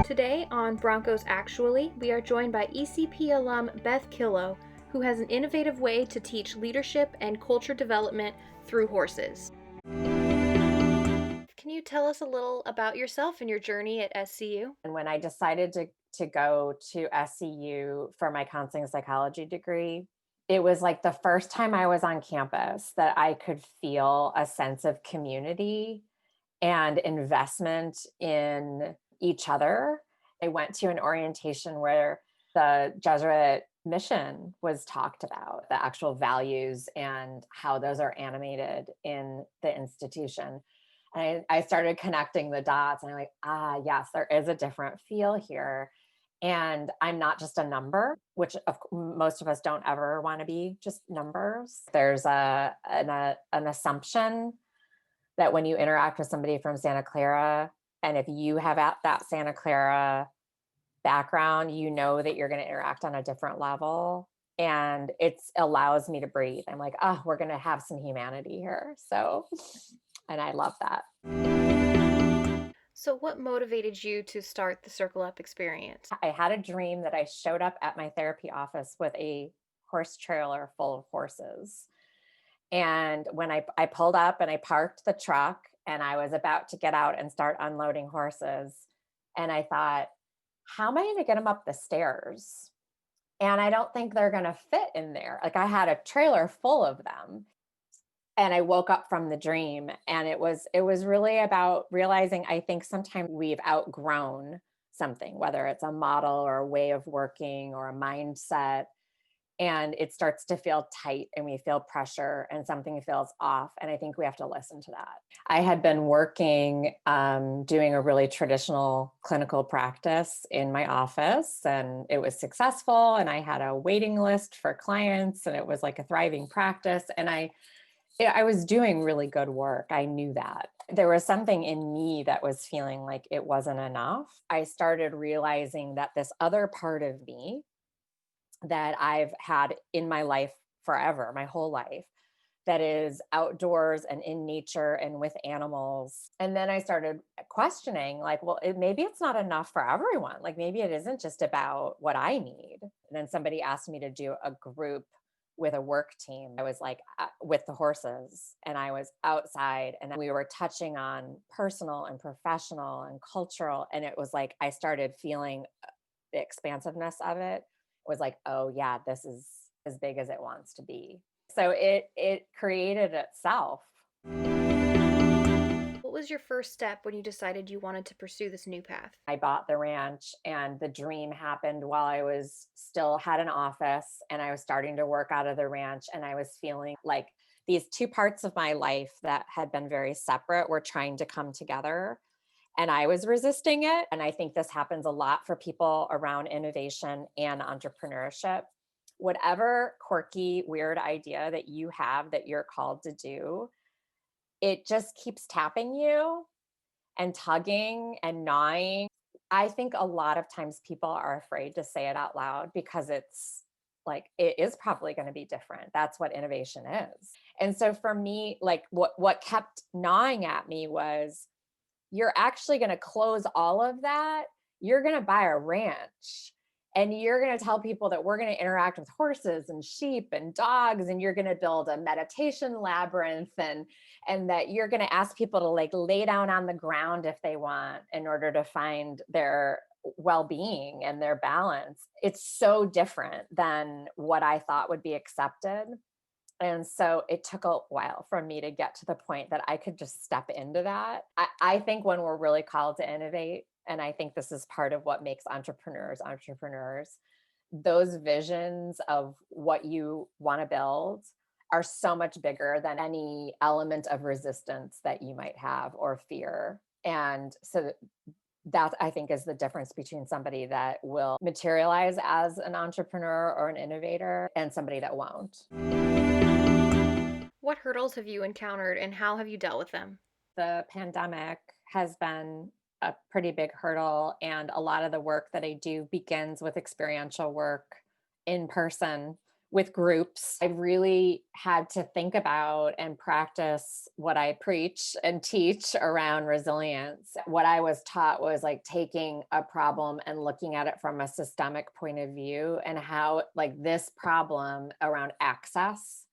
Today on Broncos Actually, we are joined by ECP alum Beth Killough, who has an innovative way to teach leadership and culture development through horses. Can you tell us a little about yourself and your journey at SCU? And when I decided to go to SCU for my counseling psychology degree, it was like the first time I was on campus that I could feel a sense of community and investment in each other. I went to an orientation where the Jesuit mission was talked about, the actual values and how those are animated in the institution. And I started connecting the dots and I'm like, yes, there is a different feel here. And I'm not just a number, which most of us don't ever want to be just numbers. There's an assumption that when you interact with somebody from Santa Clara, and if you have that Santa Clara background, you know that you're going to interact on a different level. And it allows me to breathe. I'm like, oh, we're going to have some humanity here. So, and I love that. So, what motivated you to start the Circle Up experience? I had a dream that I showed up at my therapy office with a horse trailer full of horses. And when I pulled up and I parked the truck and I was about to get out and start unloading horses, and I thought, how am I going to get them up the stairs? And I don't think they're going to fit in there. Like, I had a trailer full of them. And I woke up from the dream, and it was really about realizing, I think sometimes we've outgrown something, whether it's a model or a way of working or a mindset, and it starts to feel tight and we feel pressure and something feels off. And I think we have to listen to that. I had been working, doing a really traditional clinical practice in my office, and it was successful. And I had a waiting list for clients, and it was like a thriving practice. And I was doing really good work. I knew that. There was something in me that was feeling like it wasn't enough. I started realizing that this other part of me that I've had in my life forever, my whole life, that is outdoors and in nature and with animals. And then I started questioning, like, well, maybe it's not enough for everyone. Like, maybe it isn't just about what I need. And then somebody asked me to do a group with a work team. I was like with the horses, and I was outside, and we were touching on personal and professional and cultural. And it was like, I started feeling the expansiveness of it. It was like, oh yeah, this is as big as it wants to be. So it created itself. What was your first step when you decided you wanted to pursue this new path? I bought the ranch, and the dream happened while I was still had an office, and I was starting to work out of the ranch, and I was feeling like these two parts of my life that had been very separate were trying to come together, and I was resisting it. And I think this happens a lot for people around innovation and entrepreneurship. Whatever quirky, weird idea that you have that you're called to do, it just keeps tapping you and tugging and gnawing. I think a lot of times people are afraid to say it out loud because it's like, it is probably going to be different. That's what innovation is. And so for me, like what kept gnawing at me was, you're actually going to close all of that. You're going to buy a ranch, and you're going to tell people that we're going to interact with horses and sheep and dogs, and you're going to build a meditation labyrinth, and that you're going to ask people to like lay down on the ground if they want in order to find their well-being and their balance. It's so different than what I thought would be accepted. And so it took a while for me to get to the point that I could just step into that. I think when we're really called to innovate, and I think this is part of what makes entrepreneurs, those visions of what you want to build are so much bigger than any element of resistance that you might have or fear. And so that, I think, is the difference between somebody that will materialize as an entrepreneur or an innovator and somebody that won't. What hurdles have you encountered and how have you dealt with them? The pandemic has been a pretty big hurdle, and a lot of the work that I do begins with experiential work in person with groups. I really had to think about and practice what I preach and teach around resilience. What I was taught was like taking a problem and looking at it from a systemic point of view, and how like this problem around access,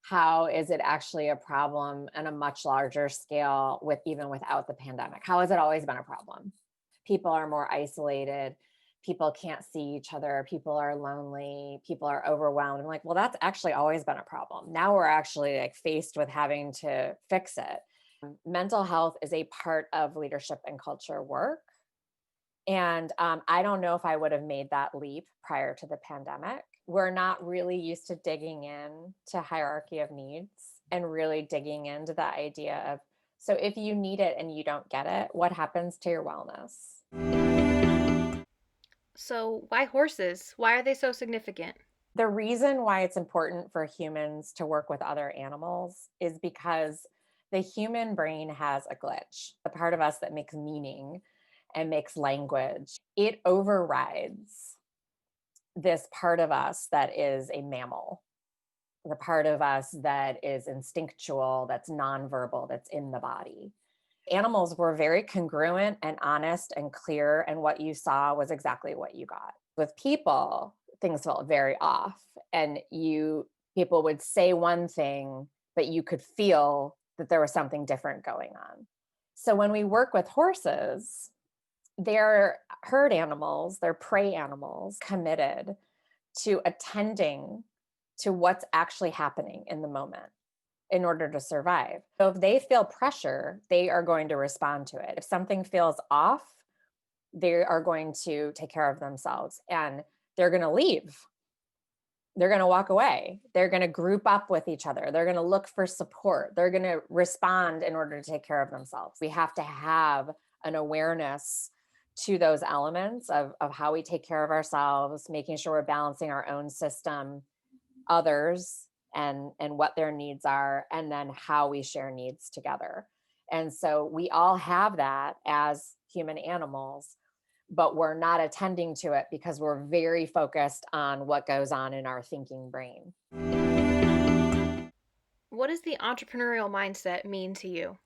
how is it actually a problem on a much larger scale with even without the pandemic? How has it always been a problem? People are more isolated. People can't see each other. People are lonely. People are overwhelmed. I'm like, well, that's actually always been a problem. Now we're actually like faced with having to fix it. Mental health is a part of leadership and culture work. And I don't know if I would have made that leap prior to the pandemic. We're not really used to digging in to hierarchy of needs and really digging into the idea of, so if you need it and you don't get it, what happens to your wellness? So, why horses? Why are they so significant? The reason why it's important for humans to work with other animals is because the human brain has a glitch, the part of us that makes meaning and makes language. It overrides this part of us that is a mammal, the part of us that is instinctual, that's nonverbal, that's in the body. Animals were very congruent and honest and clear, and what you saw was exactly what you got. With people, things felt very off, and people would say one thing, but you could feel that there was something different going on. So when we work with horses, they're herd animals, they're prey animals committed to attending to what's actually happening in the moment in order to survive. So if they feel pressure, they are going to respond to it. If something feels off, they are going to take care of themselves and they're going to leave. They're going to walk away. They're going to group up with each other. They're going to look for support. They're going to respond in order to take care of themselves. We have to have an awareness to those elements of how we take care of ourselves, making sure we're balancing our own system, others, and what their needs are, and then how we share needs together. And so we all have that as human animals, but we're not attending to it because we're very focused on what goes on in our thinking brain. What does the entrepreneurial mindset mean to you?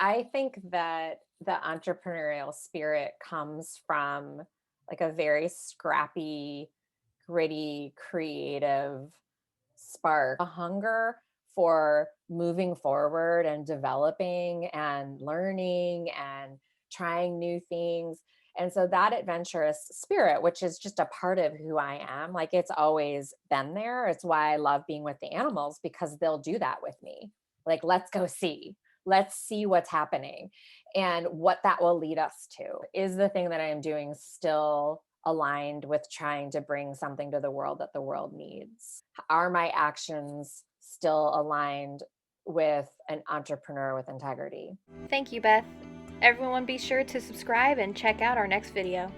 I think that the entrepreneurial spirit comes from like a very scrappy, gritty, creative spark, a hunger for moving forward and developing and learning and trying new things. And so that adventurous spirit, which is just a part of who I am, like it's always been there. It's why I love being with the animals, because they'll do that with me. Like, let's go see. Let's see what's happening and what that will lead us to. Is the thing that I am doing still aligned with trying to bring something to the world that the world needs? Are my actions still aligned with an entrepreneur with integrity? Thank you, Beth. Everyone be sure to subscribe and check out our next video.